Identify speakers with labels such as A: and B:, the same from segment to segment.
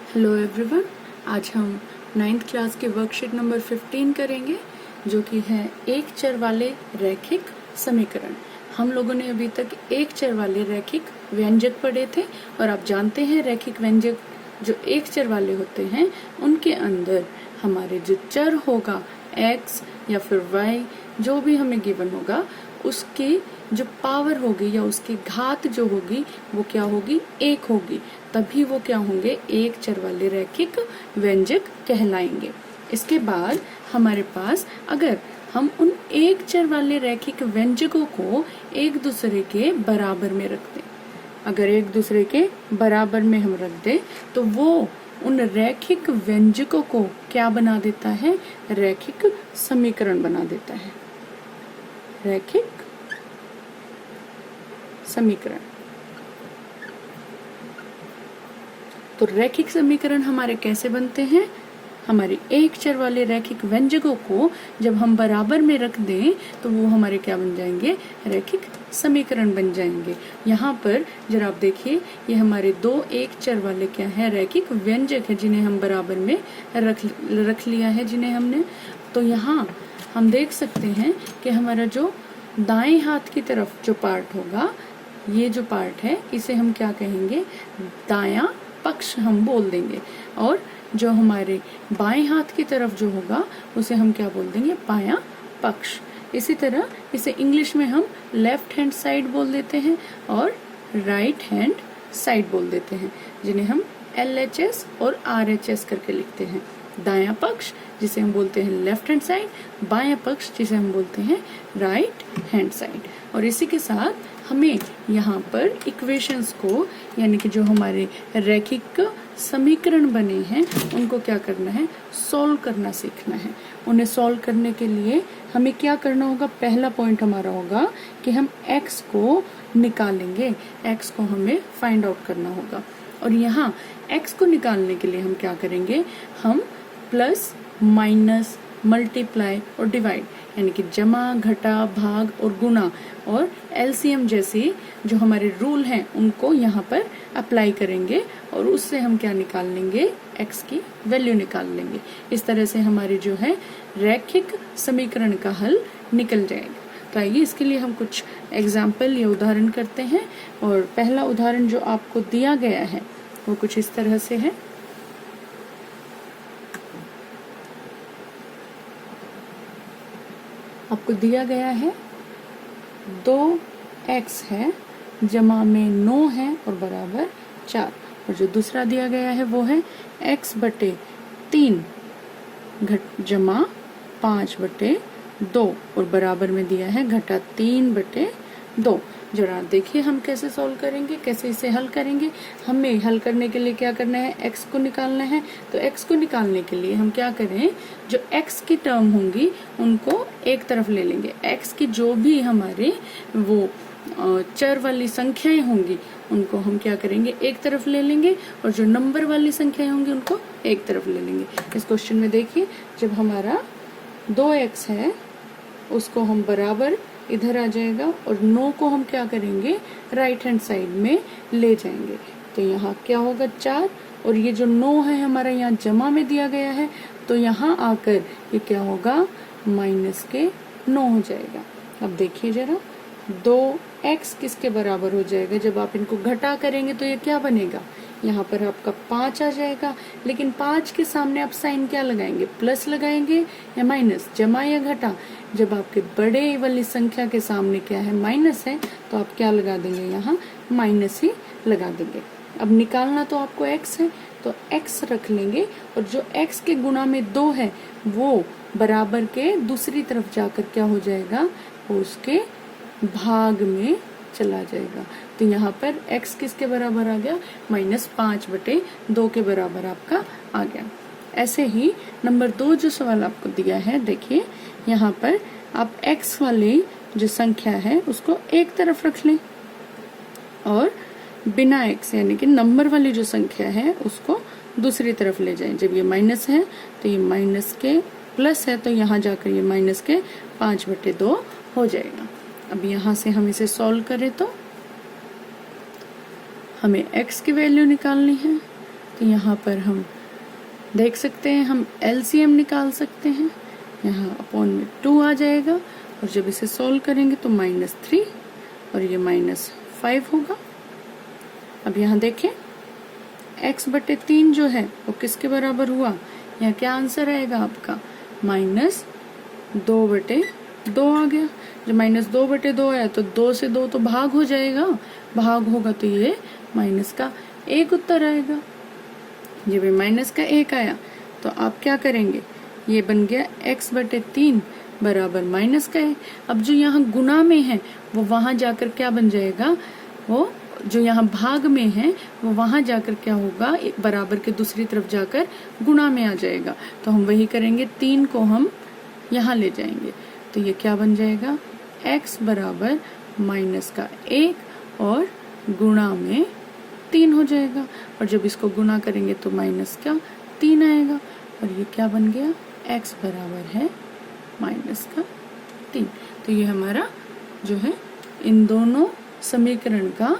A: Hello everyone, आज हम 9th class के वर्कशीट नंबर 15 करेंगे, जो कि है एक चर वाले रैखिक समीकरण। हम लोगों ने अभी तक एक चर वाले रैखिक व्यंजक पढ़े थे और आप जानते हैं रैखिक व्यंजक जो एक चर वाले होते हैं उनके अंदर हमारे जो चर होगा x या फिर y जो भी हमें गिवन होगा उसकी जो पावर होगी या उसकी घात जो होगी वो क्या होगी, एक होगी। तभी वो क्या होंगे, एक चर वाले रैखिक व्यंजक कहलाएंगे। इसके बाद हमारे पास अगर हम उन एक चर वाले रैखिक व्यंजकों को एक दूसरे के बराबर में रख दें, अगर एक दूसरे के बराबर में हम रख दें तो वो उन रैखिक व्यंजकों को क्या बना देता है, रैखिक समीकरण बना देता है, रैखिक समीकरण। तो रैखिक समीकरण हमारे कैसे बनते हैं, हमारे एक चर वाले रैखिक व्यंजकों को जब हम बराबर में रख दें तो वो हमारे क्या बन जाएंगे, रैखिक समीकरण बन जाएंगे। यहाँ पर जरा आप देखिए, ये हमारे दो एक चर वाले क्या है, रैखिक व्यंजक है जिन्हें हम बराबर में रख लिया है जिन्हें हमने। तो यहाँ हम देख सकते हैं कि हमारा जो दाएं हाथ की तरफ जो पार्ट होगा, ये जो पार्ट है इसे हम क्या कहेंगे, दायां पक्ष हम बोल देंगे, और जो हमारे बाएं हाथ की तरफ जो होगा उसे हम क्या बोल देंगे, बायां पक्ष। इसी तरह इसे इंग्लिश में हम लेफ्ट हैंड साइड बोल देते हैं और राइट हैंड साइड बोल देते हैं, जिन्हें हम LHS और RHS करके लिखते हैं। दायां पक्ष जिसे हम बोलते हैं लेफ्ट हैंड साइड, बायां पक्ष जिसे हम बोलते हैं राइट हैंड साइड। और इसी के साथ हमें यहाँ पर इक्वेशंस को, यानी कि जो हमारे रैखिक समीकरण बने हैं उनको क्या करना है, सॉल्व करना सीखना है। उन्हें सॉल्व करने के लिए हमें क्या करना होगा, पहला पॉइंट हमारा होगा कि हम x को निकालेंगे, x को हमें फाइंड आउट करना होगा। और यहाँ x को निकालने के लिए हम क्या करेंगे, हम प्लस माइनस मल्टीप्लाई और डिवाइड, यानी कि जमा घटा भाग और गुणा और LCM जैसी जो हमारे रूल हैं उनको यहाँ पर अप्लाई करेंगे और उससे हम क्या निकाल लेंगे, x की वैल्यू निकाल लेंगे। इस तरह से हमारे जो है रैखिक समीकरण का हल निकल जाएगा। तो आइए इसके लिए हम कुछ एग्जाम्पल या उदाहरण करते हैं। और पहला उदाहरण जो आपको दिया गया है वो कुछ इस तरह से है। आपको दिया गया है 2x है, जमा में 9 है और बराबर 4। और जो दूसरा दिया गया है वो है x बटे 3 जमा 5 बटे 2 और बराबर में दिया है घटा 3 बटे 2। जरा देखिए हम कैसे सॉल्व करेंगे, कैसे इसे हल करेंगे। हमें हल करने के लिए क्या करना है, x को निकालना है। तो x को निकालने के लिए हम क्या करें, जो x की टर्म होंगी उनको एक तरफ ले लेंगे। x की जो भी हमारे वो चर वाली संख्याएं होंगी उनको हम क्या करेंगे, एक तरफ ले लेंगे, और जो नंबर वाली संख्याएं होंगी उनको एक तरफ ले लेंगे। इस क्वेश्चन में देखिए, जब हमारा 2x है उसको हम बराबर इधर आ जाएगा और 9 को हम क्या करेंगे, राइट हैंड साइड में ले जाएंगे। तो यहाँ क्या होगा 4, और ये जो 9 है हमारा यहाँ जमा में दिया गया है, तो यहाँ आकर ये क्या होगा, माइनस के 9 हो जाएगा। अब देखिए जरा, 2x किसके बराबर हो जाएगा, जब आप इनको घटा करेंगे तो ये क्या बनेगा, यहाँ पर आपका 5 आ जाएगा। लेकिन 5 के सामने आप साइन क्या लगाएंगे, प्लस लगाएंगे या माइनस, जमा या घटा। जब आपके बड़े वाली संख्या के सामने क्या है, माइनस है, तो आप क्या लगा देंगे, यहाँ माइनस ही लगा देंगे। अब निकालना तो आपको x है, तो x रख लेंगे, और जो x के गुणा में 2 है वो बराबर के दूसरी तरफ जाकर क्या हो जाएगा, वो उसके भाग में चला जाएगा। तो यहाँ पर x किसके बराबर आ गया, -5 बटे 2 के बराबर आपका आ गया। ऐसे ही नंबर 2 जो सवाल आपको दिया है, देखिए यहाँ पर आप x वाली जो संख्या है उसको एक तरफ रख लें और बिना x यानी कि नंबर वाली जो संख्या है उसको दूसरी तरफ ले जाएं। जब ये माइनस है तो ये माइनस के प्लस है, तो यहाँ जाकर ये माइनस के 5 बटे 2 हो जाएगा। अब यहाँ से हम इसे सॉल्व करें तो हमें x की वैल्यू निकालनी है, तो यहाँ पर हम देख सकते हैं, हम एलसीएम निकाल सकते हैं। यहाँ अपॉन में 2 आ जाएगा और जब इसे सॉल्व करेंगे तो -3 और ये -5 होगा। अब यहाँ देखें x/3 जो है वो किसके बराबर हुआ, यहाँ क्या आंसर आएगा आपका, -2/2 आ गया। जब -2/2 आया तो 2 से 2 तो भाग हो जाएगा, भाग होगा तो ये -1 उत्तर आएगा। जब ये -1 आया तो आप क्या करेंगे, ये बन गया x/3 बराबर -1। अब जो यहाँ गुना में है वो वहां जाकर क्या बन जाएगा, वो जो यहाँ भाग में है वो वहां जाकर क्या होगा, बराबर के दूसरी तरफ जाकर गुणा में आ जाएगा। तो हम वही करेंगे, 3 को हम यहाँ ले जाएंगे तो ये क्या बन जाएगा, x बराबर -1 और गुणा में 3 हो जाएगा। और जब इसको गुना करेंगे तो -3 आएगा और ये क्या बन गया, x बराबर है -3। तो ये हमारा जो है इन दोनों समीकरण का,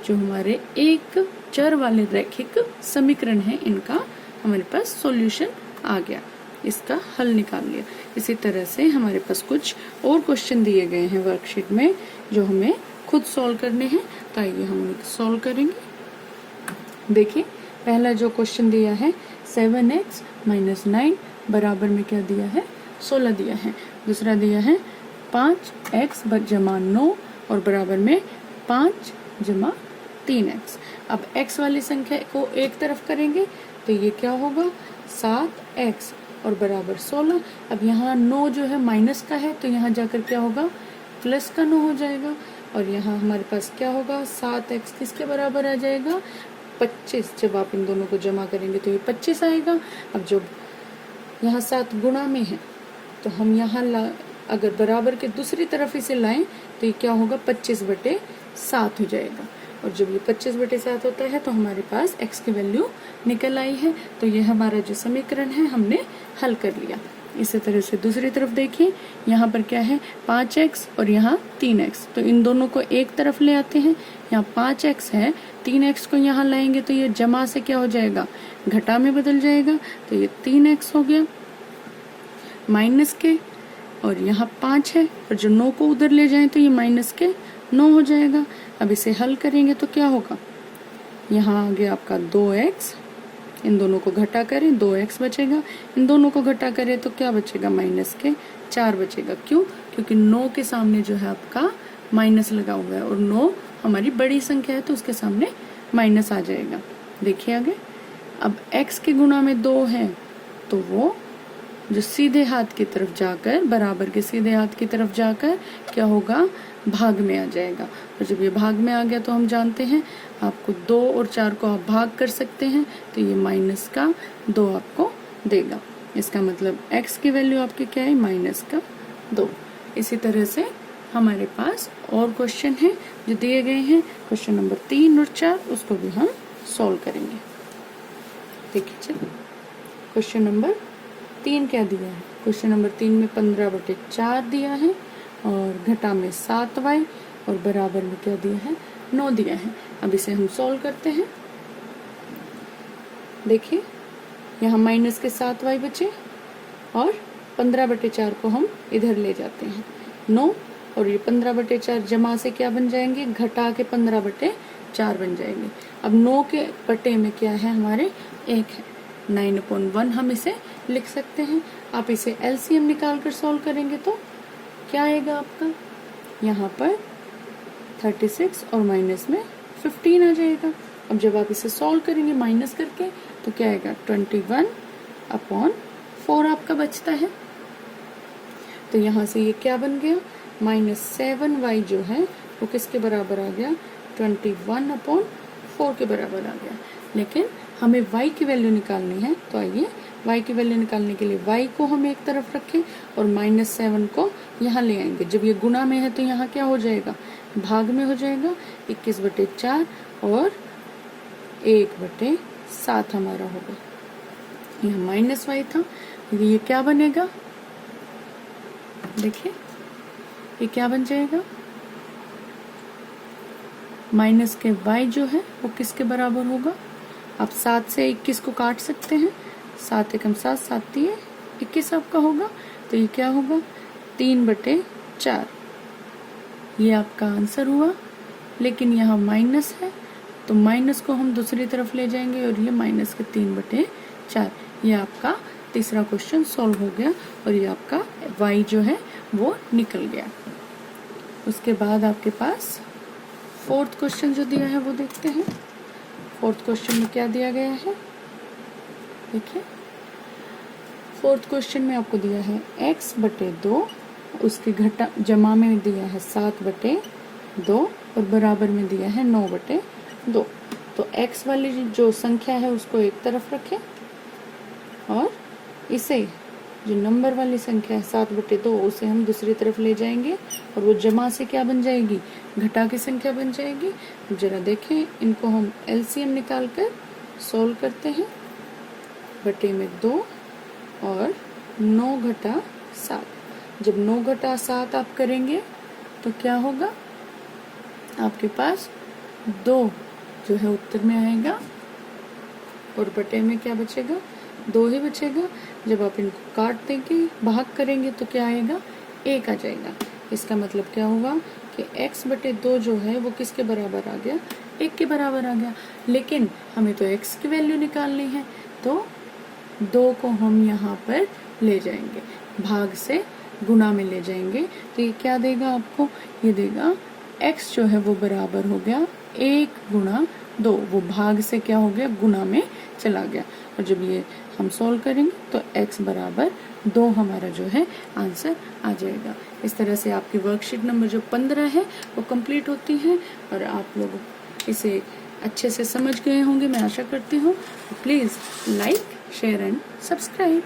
A: जो हमारे एक चर वाले रैखिक समीकरण है, इनका हमारे पास सॉल्यूशन आ गया, इसका हल निकाल लिया। इसी तरह से हमारे पास कुछ और क्वेश्चन दिए गए हैं वर्कशीट में जो हमें खुद सॉल्व करने हैं, तो आइए हम उनको सॉल्व करेंगे। देखिए पहला जो क्वेश्चन दिया है 7x - 9 बराबर में क्या दिया है, 16 दिया है। दूसरा दिया है 5x = 9 और बराबर में 5 + 3x। अब x वाली संख्या को एक तरफ करेंगे तो ये क्या होगा, 7x और बराबर 16। अब यहाँ 9 जो है माइनस का है तो यहाँ जाकर क्या होगा, प्लस का 9 हो जाएगा। और यहाँ हमारे पास क्या होगा, 7x किसके बराबर आ जाएगा, 25। जब आप इन दोनों को जमा करेंगे तो ये 25 आएगा। अब जब यहाँ 7 गुणा में है तो हम यहाँ अगर बराबर के दूसरी तरफ इसे लाएं तो ये क्या होगा, 25/7 हो जाएगा। और जब ये 25/7 होता है तो हमारे पास x की वैल्यू निकल आई है। तो ये हमारा जो समीकरण है हमने हल कर लिया। इसी तरह से दूसरी तरफ देखिए, यहाँ पर क्या है, 5x और यहाँ 3x। तो इन दोनों को एक तरफ ले आते हैं। यहाँ 5x है, 3x को यहाँ लाएंगे तो ये जमा से क्या हो जाएगा, घटा में बदल जाएगा। तो ये 3x हो गया माइनस के, और यहाँ 5 है और जो 9 को उधर ले जाएं तो ये -9 हो जाएगा। अब इसे हल करेंगे तो क्या होगा, यहाँ आ गया आपका 2x, इन दोनों को घटा करें 2x बचेगा, इन दोनों को घटा करें तो क्या बचेगा, -4 बचेगा। क्यों, क्योंकि 9 के सामने जो है आपका माइनस लगा हुआ है और 9 हमारी बड़ी संख्या है तो उसके सामने माइनस आ जाएगा। देखिए आगे, अब x के गुणा में 2 है तो वो जो सीधे हाथ की तरफ जाकर, बराबर के सीधे हाथ की तरफ जाकर क्या होगा, भाग में आ जाएगा। और जब ये भाग में आ गया तो हम जानते हैं आपको 2 और 4 को आप भाग कर सकते हैं तो ये -2 आपको देगा। इसका मतलब x की वैल्यू आपकी क्या है, -2। इसी तरह से हमारे पास और क्वेश्चन है जो दिए गए हैं, क्वेश्चन नंबर 3 और 4, उसको भी हम सॉल्व करेंगे। देखिए चलिए, क्वेश्चन नंबर 3 क्या दिया है, क्वेश्चन नंबर 3 में 15/4 दिया है और घटा में 7y और बराबर में क्या दिया है, 9 दिया है। अब इसे हम सॉल्व करते हैं। देखिए यहाँ माइनस के 7y बचे और 15/4 को हम इधर ले जाते हैं, 9 और ये 15/4 जमा से क्या बन जाएंगे, घटा के 15/4 बन जाएंगे। अब 9 के बटे में क्या है हमारे, 1 है, 9/1 हम इसे लिख सकते हैं। आप इसे एलसीएम निकाल कर सॉल्व करेंगे तो क्या आएगा आपका, यहाँ पर 36 और माइनस में 15 आ जाएगा। अब जब आप इसे सॉल्व करेंगे माइनस करके तो क्या आएगा, 21/4 आपका बचता है। तो यहाँ से ये क्या बन गया, -7y जो है वो किसके बराबर आ गया, 21/4 के बराबर आ गया। लेकिन हमें y की वैल्यू निकालनी है, तो आइए y की वैल्यू निकालने के लिए y को हम एक तरफ रखें और -7 को यहाँ ले आएंगे। जब ये गुणा में है तो यहाँ क्या हो जाएगा, भाग में हो जाएगा, 21/4 और 1/7 हमारा होगा। यहाँ -y था, ये क्या बनेगा, देखिए ये क्या बन जाएगा, माइनस के y जो है वो किसके बराबर होगा, आप 7 से 21 को काट सकते हैं। 7 एकम 7, 7 तिये 21 आपका होगा। तो ये क्या होगा 3/4। ये आपका आंसर हुआ। लेकिन यहाँ माइनस है तो माइनस को हम दूसरी तरफ ले जाएंगे और ये माइनस के 3/4। ये आपका तीसरा क्वेश्चन सॉल्व हो गया और ये आपका y जो है वो निकल गया। उसके बाद आपके पास फोर्थ क्वेश्चन जो दिया है वो देखते हैं। फोर्थ क्वेश्चन में क्या दिया गया है, देखिए फोर्थ क्वेश्चन में आपको दिया है x/2, उसके घटा जमा में दिया है 7/2 और बराबर में दिया है 9/2। तो x वाली जो संख्या है उसको एक तरफ रखें और इसे जो नंबर वाली संख्या है 7/2 उसे हम दूसरी तरफ ले जाएंगे और वो जमा से क्या बन जाएगी, घटा की संख्या बन जाएगी। जरा देखें, इनको हम एलसीएम निकाल कर सोल्व करते हैं। बटे में 2 और 9 घटा 7। जब 9 घटा 7 आप करेंगे तो क्या होगा, आपके पास 2 जो है उत्तर में आएगा और बटे में क्या बचेगा, 2 ही बचेगा। जब आप इनको काट देंगे, भाग करेंगे तो क्या आएगा, 1 आ जाएगा। इसका मतलब क्या हुआ कि x/2 जो है वो किसके बराबर आ गया, 1 के बराबर आ गया। लेकिन हमें तो x की वैल्यू निकालनी है तो 2 को हम यहाँ पर ले जाएंगे, भाग से गुना में ले जाएंगे। तो ये क्या देगा आपको, ये देगा x जो है वो बराबर हो गया 1 गुणा 2। वो भाग से क्या हो गया, गुना में चला गया। और जब ये हम सॉल्व करेंगे तो x बराबर 2 हमारा जो है आंसर आ जाएगा। इस तरह से आपकी वर्कशीट नंबर जो 15 है वो कंप्लीट होती है और आप लोग इसे अच्छे से समझ गए होंगे, मैं आशा करती हूँ। Please like, share and subscribe.